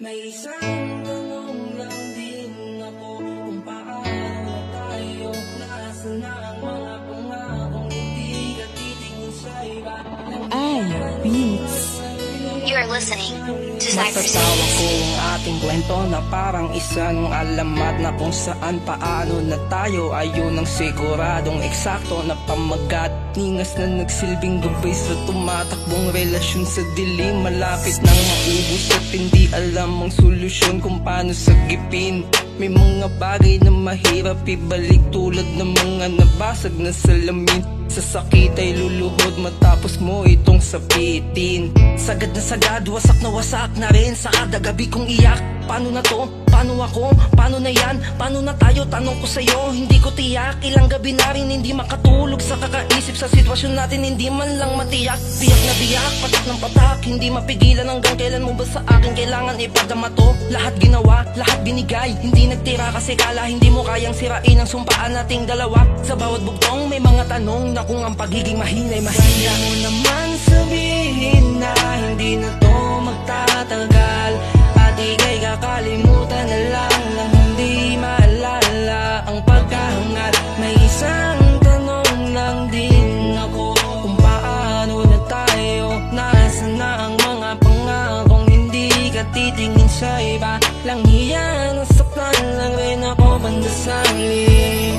May isang tanong lang din ako, kung paano tayo, nasaan na ang mga pangakong hindi ka titingin sa iba. Ay, Beats. You are listening to Cypher Masasawa ko ang ating kwento na parang isang alamat na kung saan paano na tayo ayun ang siguradong eksakto na pamagat. Ningas na nagsilbing gabay sa tumatakbong relasyon sa dilim. Malapit nang maubos at hindi alam ang solusyon kung paano sagipin. May mga bagay na mahirap ibalik tulad ng mga nabasag na salamin. Sa sakit ay luluhod matapos mo itong sapitin. Sagad na sagad, wasak na rin sa kada gabi kong iyak. Paano na to? Paano ako? Paano na yan? Paano na tayo? Tanong ko sa'yo, hindi ko tiyak. Ilang gabi na rin hindi makatulog sa kakaisip sa sitwasyon natin, hindi man lang matiyak. Biyak na biyak, patak ng patak, hindi mapigilan hanggang kailan mo ba sa akin kailangan ipadama to? Lahat ginawa, lahat binigay, hindi nagtira kasi kala hindi mo kayang sirain ang sumpaan nating dalawa. Sa bawat bugtong may mga tanong na kung ang pagiging mahinay. Kaya mo naman sabihin na hindi na to magtatagal, at ika'y kakalimutan na lang nang hindi maalala ang pagkahangal. May isang tanong lang din ako, kung paano na tayo, nasaan na ang mga pangakong hindi ka titingin sa iba. Lang hiya, nasaktan lang rin ako banda sa huli.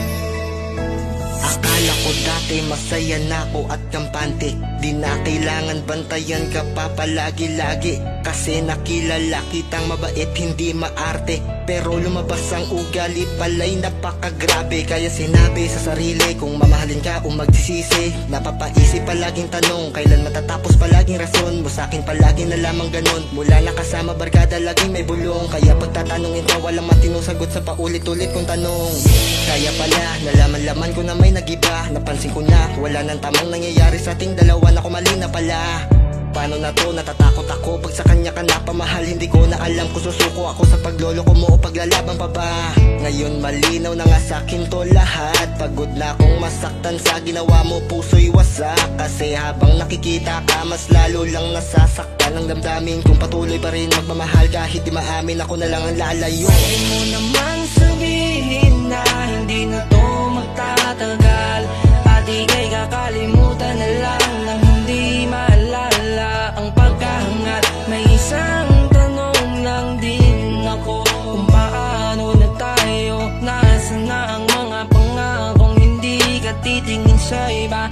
Akala ko dati masaya na ako at kampante, di na kailangan bantayan ka pa palagi-lagi. Kasi nakilala kitang mabait, hindi maarte, pero lumabas ang ugali pala'y napakagrabe. Kaya sinabi sa sarili kung mamahalin ka o magsisisi. Napapaisip palaging tanong, kailan matatapos palaging rason mo sa'kin palaging na lamang ganon. Mula na kasama barkada laging may bulong, kaya pagtatanungin ka walang matinong sagot sa paulit-ulit kong tanong. Kaya pala nalaman-laman ko na may nagiba. Napansin ko na wala nang tamang nangyayari sa ating dalawa, na kumali na pala. Paano na to? Natatakot ako pag sa kanya ka napamahal. Hindi ko na alam kung susuko ako sa pagloloko mo o paglalaban pa ba. Ngayon malinaw na nga sa'kin to lahat. Pagod na akong masaktan sa ginawa mo, puso'y wasak. Kasi habang nakikita ka, mas lalo lang nasasaktan ang damdamin. Kung patuloy pa rin magmamahal kahit di maamin, ako na lang ang lalayo. Pwede mo naman sabihin na hindi na to magtatagal, at ika'y kakalimutan na lang nang hindi maalala ang pagkahangat. May isang tanong lang din ako, kung paano na tayo, nasaan na ang mga pangakong hindi ka titingin sa iba.